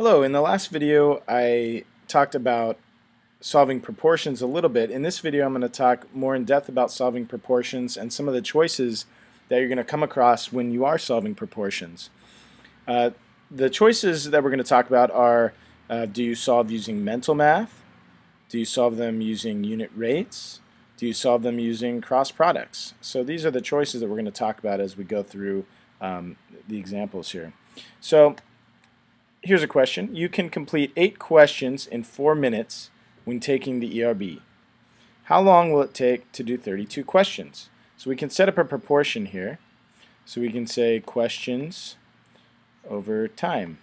Hello, in the last video I talked about solving proportions a little bit. In this video I'm going to talk more in depth about solving proportions and some of the choices that you're going to come across when you are solving proportions. The choices that we're going to talk about are do you solve using mental math? Do you solve them using unit rates? Do you solve them using cross products? So these are the choices that we're going to talk about as we go through the examples here. So here's a question. You can complete 8 questions in 4 minutes when taking the ERB. How long will it take to do 32 questions? So we can set up a proportion here. So we can say questions over time,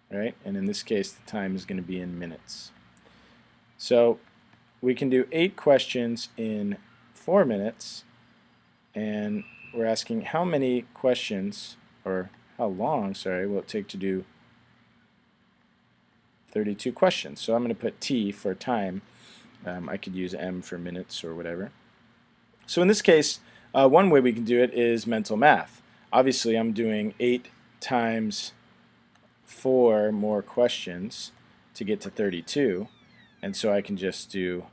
right? And in this case, the time is going to be in minutes. So we can do 8 questions in 4 minutes, and we're asking how many questions, or how long, sorry, will it take to do 32 questions. So I'm going to put T for time. I could use M for minutes or whatever. So in this case, one way we can do it is mental math. Obviously, I'm doing 8 times 4 more questions to get to 32. And so I can just do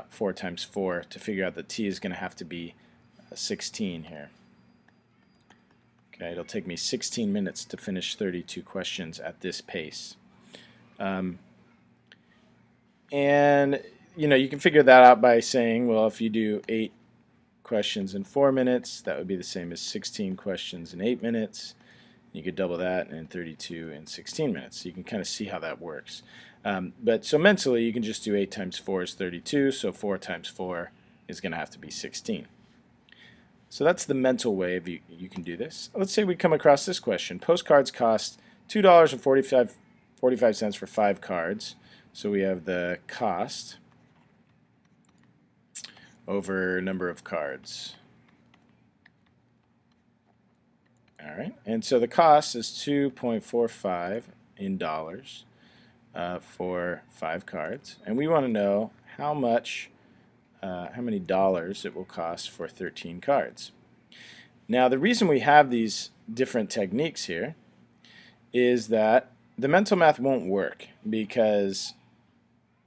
4 times 4 to figure out that T is going to have to be 16 here. Okay, it'll take me 16 minutes to finish 32 questions at this pace. And you can figure that out by saying, well, if you do 8 questions in 4 minutes, that would be the same as 16 questions in 8 minutes. You could double that in 32 in 16 minutes. So you can kind of see how that works. But so mentally, you can just do 8 times 4 is 32, so 4 times 4 is going to have to be 16. So that's the mental way you can do this. Let's say we come across this question. Postcards cost $2.45 for 5 cards. So we have the cost over number of cards. All right, and so the cost is 2.45 in dollars for 5 cards, and we want to know how many dollars it will cost for 13 cards. Now, the reason we have these different techniques here is that the mental math won't work, because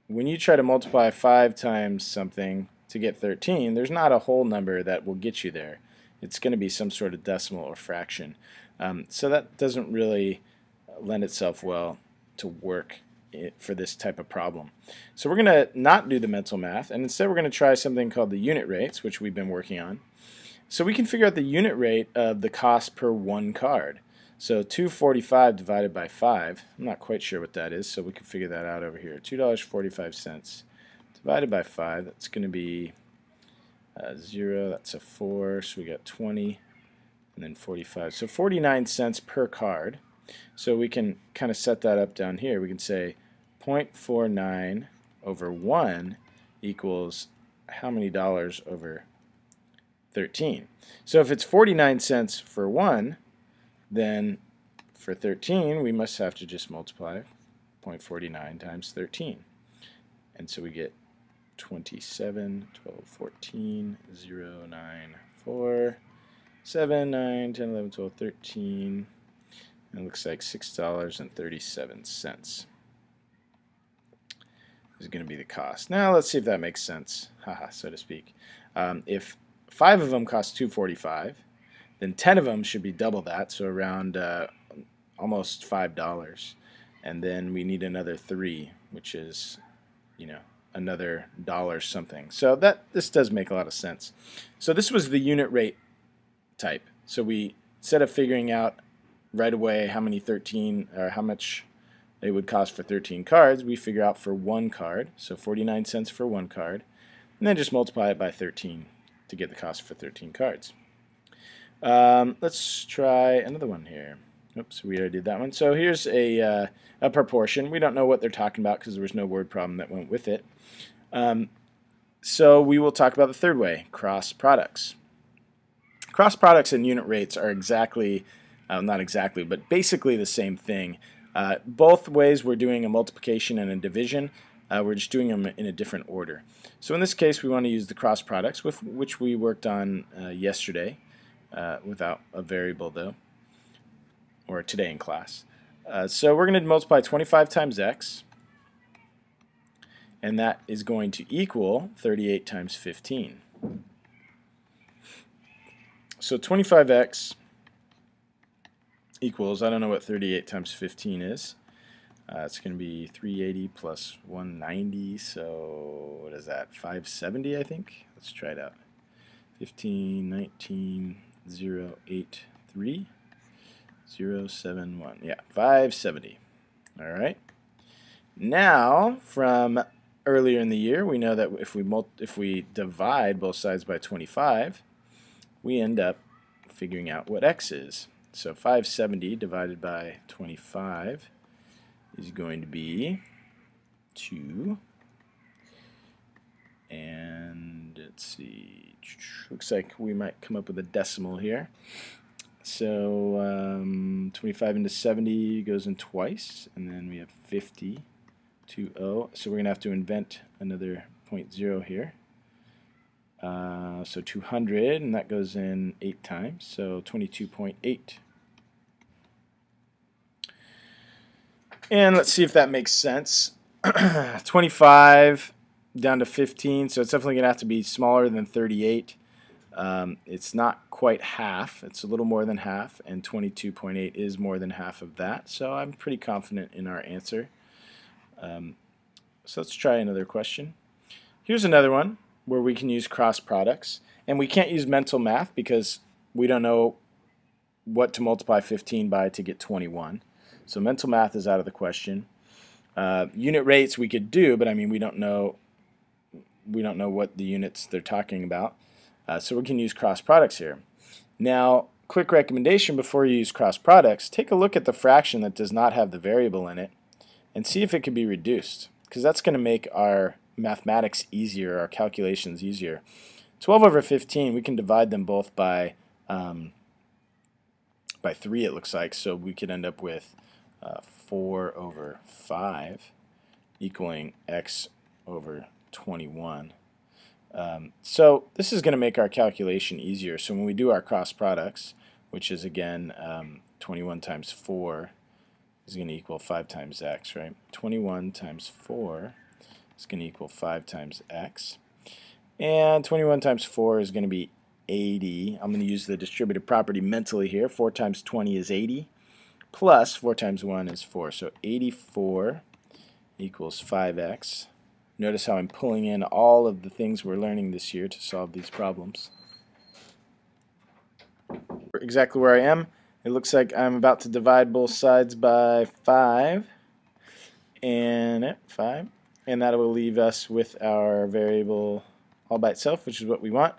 when you try to multiply 5 times something to get 13, there's not a whole number that will get you there. It's going to be some sort of decimal or fraction. So that doesn't really lend itself well to work for this type of problem. So we're going to not do the mental math, and instead we're going to try something called the unit rates, which we've been working on. So we can figure out the unit rate of the cost per 1 card. So 2.45 divided by 5, I'm not quite sure what that is, so we can figure that out over here. $2.45 divided by 5, that's going to be 0, that's a 4, so we got 20, and then 45. So 49 cents per card. So we can kind of set that up down here. We can say 0.49 over 1 equals how many dollars over 13. So if it's 49 cents for 1, then for 13 we must have to just multiply 0.49 times 13. And so we get 27, 12, 14, 0, 9, 4, 7, 9, 10, 11, 12, 13. And it looks like $6.37 is going to be the cost. Now let's see if that makes sense, haha, so to speak. If 5 of them cost $2.45, then 10 of them should be double that, so around almost $5. And then we need another 3, which is, another dollar something. So this does make a lot of sense. So this was the unit rate type. So we, instead of figuring out right away how much it would cost for 13 cards, we figure out for 1 card, so 49 cents for 1 card, and then just multiply it by 13 to get the cost for 13 cards. Let's try another one here. Oops, we already did that one. So here's a proportion. We don't know what they're talking about because there was no word problem that went with it. So we will talk about the third way, cross products. Cross products and unit rates are exactly, not exactly, but basically the same thing. Both ways we're doing a multiplication and a division. We're just doing them in a different order. So in this case we want to use the cross products, which we worked on yesterday, without a variable though, or today in class. So we're going to multiply 25 times x, and that is going to equal 38 times 15. So 25x equals, I don't know what 38 times 15 is. It's going to be 380 plus 190, so what is that, 570 I think? Let's try it out. 15, 19, 0, 8, 3, 0, 7, 1. Yeah, 570. All right. Now, from earlier in the year, we know that if we divide both sides by 25, we end up figuring out what x is. So 570 divided by 25 is going to be 2. And let's see, looks like we might come up with a decimal here. So 25 into 70 goes in twice, and then we have 50, 20. So we're going to have to invent another 0.0 here. So 200, and that goes in 8 times, so 22.8. And let's see if that makes sense. 25 down to 15, so it's definitely going to have to be smaller than 38. It's not quite half, it's a little more than half, and 22.8 is more than half of that, so I'm pretty confident in our answer. So let's try another question. Here's another one where we can use cross products, and we can't use mental math because we don't know what to multiply 15 by to get 21. So mental math is out of the question. Unit rates we could do, but I mean we don't know what the units they're talking about. So we can use cross products here. Now, quick recommendation before you use cross products, take a look at the fraction that does not have the variable in it and see if it can be reduced, because that's going to make our mathematics easier, our calculations easier. 12 over 15, we can divide them both by 3, it looks like, so we could end up with 4 over 5 equaling x over 21. So this is going to make our calculation easier. So when we do our cross products, which is again 21 times 4 is going to equal 5 times x, right? 21 times 4 is going to equal 5 times x. And 21 times 4 is going to be 80. I'm going to use the distributive property mentally here. 4 times 20 is 80, plus 4 times 1 is 4. So 84 equals 5x. Notice how I'm pulling in all of the things we're learning this year to solve these problems. Exactly where I am. It looks like I'm about to divide both sides by 5, and that will leave us with our variable all by itself, which is what we want.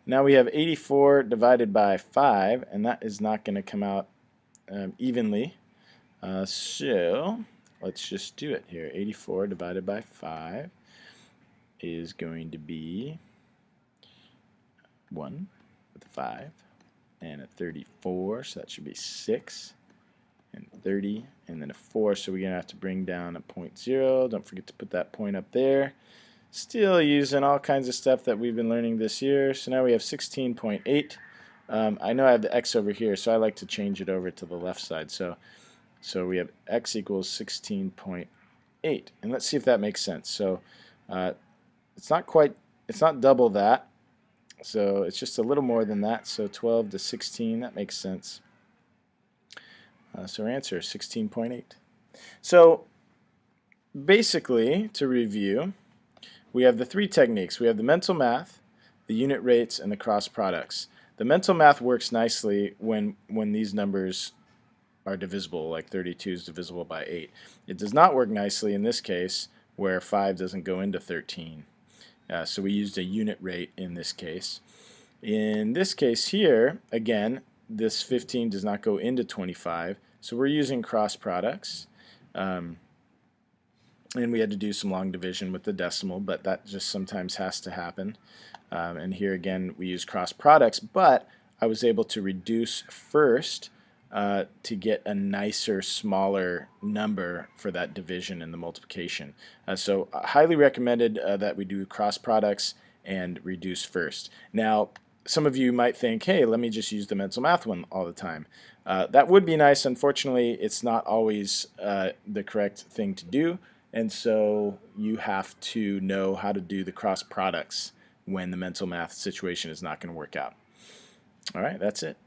Now we have 84 divided by 5, and that is not going to come out evenly. So let's just do it here. 84 divided by 5 is going to be 1 with a 5 and a 34, so that should be 6 and 30 and then a 4, so we're going to have to bring down a 0.0. Don't forget to put that point up there. Still using all kinds of stuff that we've been learning this year. So now we have 16.8. I know I have the x over here, so I like to change it over to the left side. So we have x equals 16.8, and let's see if that makes sense. So it's not double that, so it's just a little more than that. So 12 to 16, that makes sense. So our answer is 16.8. So basically, to review, we have the 3 techniques. We have the mental math, the unit rates, and the cross products. The mental math works nicely when these numbers are divisible, like 32 is divisible by 8. It does not work nicely in this case where 5 doesn't go into 13. So we used a unit rate in this case. In this case here, again, this 15 does not go into 25, so we're using cross products. And we had to do some long division with the decimal, but that just sometimes has to happen. And here again we use cross products, but I was able to reduce first to get a nicer, smaller number for that division and the multiplication. So highly recommended that we do cross products and reduce first. Now, some of you might think, hey, let me just use the mental math one all the time. That would be nice. Unfortunately, it's not always the correct thing to do, and so you have to know how to do the cross products when the mental math situation is not going to work out. All right, that's it.